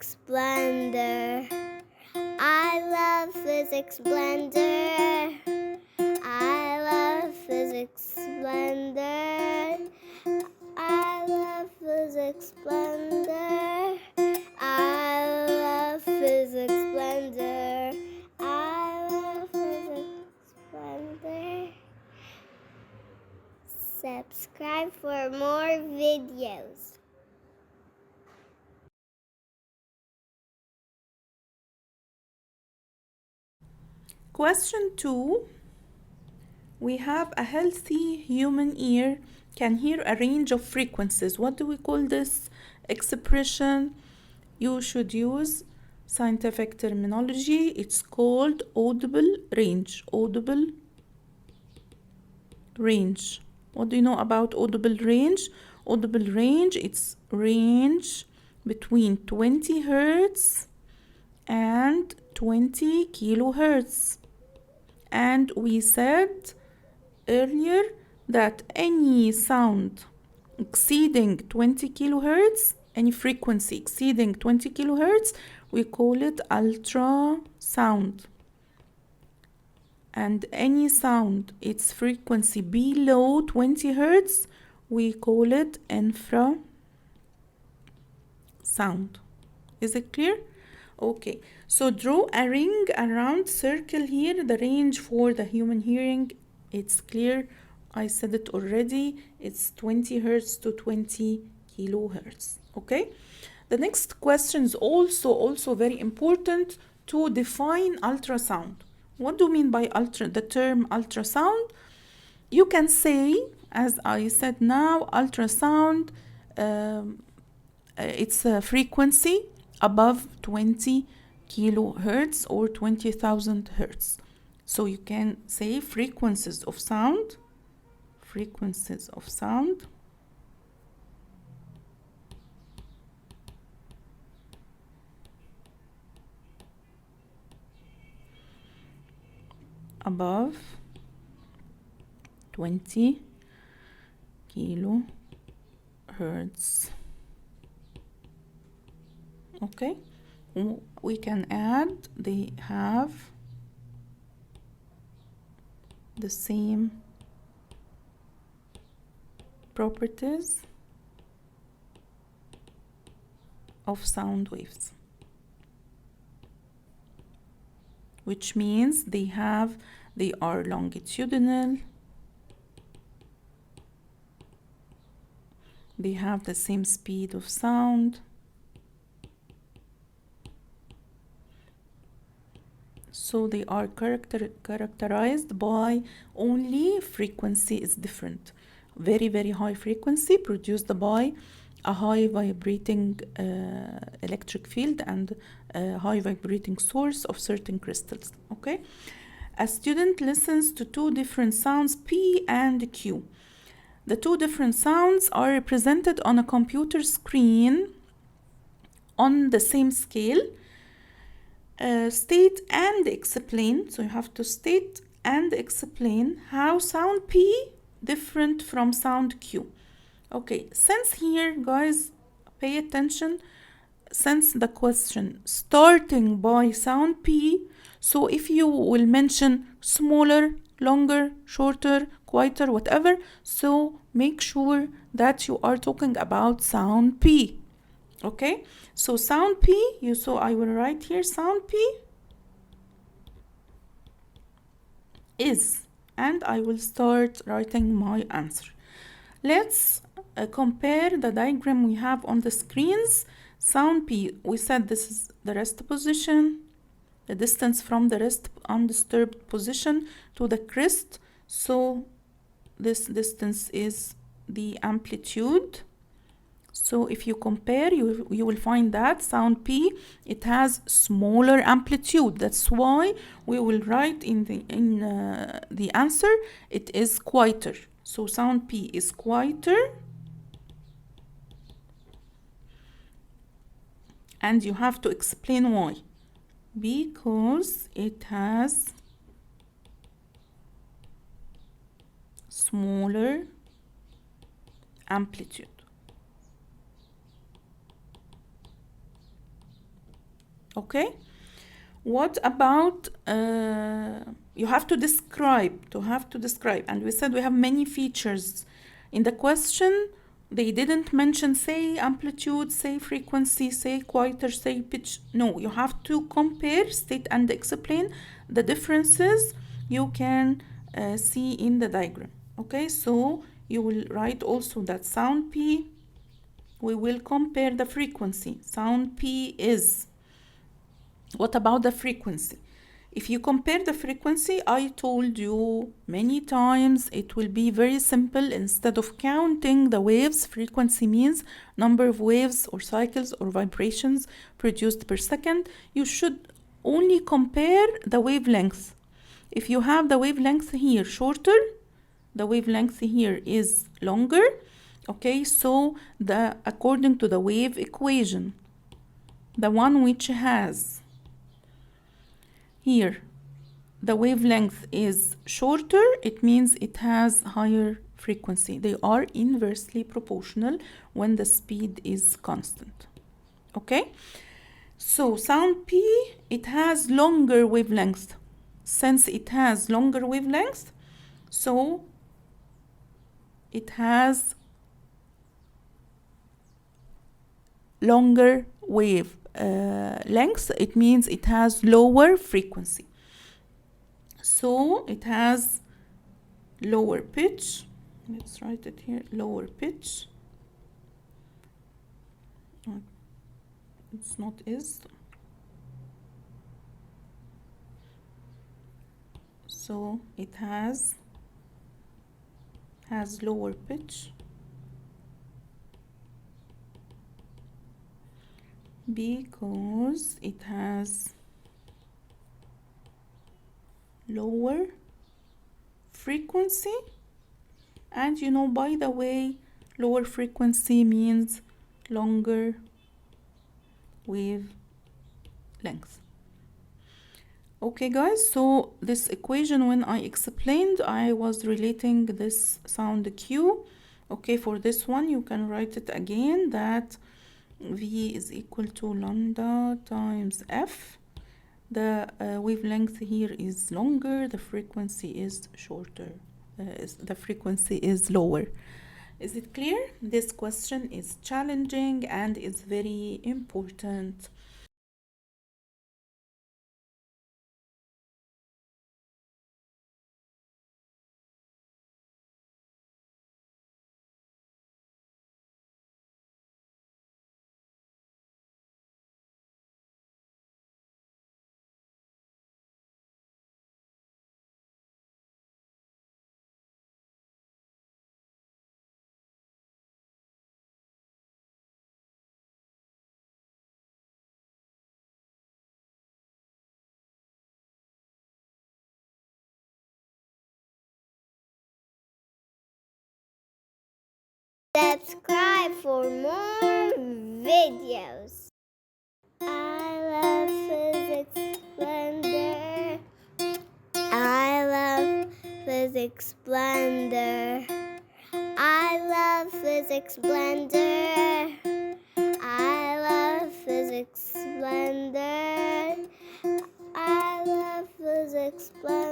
Physics Blender. I love Physics Blender. I love Physics Blender. I love Physics Blender. I love Physics Blender. I love Physics Blender. Subscribe for more videos. Question 2. We have a healthy human ear can hear a range of frequencies. What do we call this expression? You should use scientific terminology. It's called audible range. Audible range. What do you know about audible range? Audible range, it's range between 20 hertz and 20 kilohertz. And we said earlier that any sound exceeding 20 kilohertz, any frequency exceeding 20 kilohertz, we call it ultrasound. And any sound, its frequency below 20 hertz, we call it infrasound. Is it clear? Okay, so draw a ring around circle here, the range for the human hearing. It's clear, I said it already, it's 20 hertz to 20 kilohertz. Okay, the next question is also very important, to define ultrasound. What do you mean by the term ultrasound? You can say, as I said now, ultrasound, it's a frequency above 20 kilohertz or 20,000 hertz. So you can say frequencies of sound above 20 kilohertz. Okay, we can add, they have the same properties of sound waves, which means they are longitudinal, they have the same speed of sound, so they are characterized by only frequency is different. Very, very high frequency produced by a high vibrating electric field and a high vibrating source of certain crystals. Okay, a student listens to two different sounds, P and Q. The two different sounds are represented on a computer screen on the same scale. State and explain, so you have to state and explain how sound P different from sound Q. Okay, since here, guys, pay attention, since the question starting by sound P, so if you will mention smaller, longer, shorter, quieter, whatever, so make sure that you are talking about sound P. Okay, so sound P, I will write here sound P is, and I will start writing my answer. Let's compare the diagram we have on the screens. Sound P, we said this is the rest position, the distance from the rest undisturbed position to the crest. So this distance is the amplitude. So if you compare, you will find that sound P, it has smaller amplitude. That's why we will write in the answer, it is quieter. So sound P is quieter. And you have to explain why. Because it has smaller amplitude. Okay? What about you have to describe, and we said we have many features. In the question, they didn't mention say amplitude, say frequency, say quieter, say pitch. No, you have to compare, state and explain the differences you can see in the diagram. Okay, so you will write also that sound P, we will compare the frequency. Sound P is. What about the frequency? If you compare the frequency, I told you many times, it will be very simple. Instead of counting the waves, frequency means number of waves or cycles or vibrations produced per second. You should only compare the wavelength. If you have the wavelength here shorter, the wavelength here is longer. Okay, so according to the wave equation, the one which has here the wavelength is shorter, it means it has higher frequency. They are inversely proportional when the speed is constant. Okay, so sound P, it has longer wavelength. Since it has longer wavelength, so it has longer wave length. It means it has lower frequency. So it has lower pitch. Let's write it here, lower pitch. It's not is. So it has lower pitch because it has lower frequency. And you know, by the way, lower frequency means longer wave length. Okay guys, so this equation, when I explained, I was relating this sound Q. Okay, for this one you can write it again, that V is equal to lambda times F. The wavelength here is longer, the frequency is shorter, the frequency is lower. Is it clear? This question is challenging and is very important. Subscribe for more videos. I love physics splendor. I love physics splendor. I love physics splendor. I love physics splendor. I love physics splendor.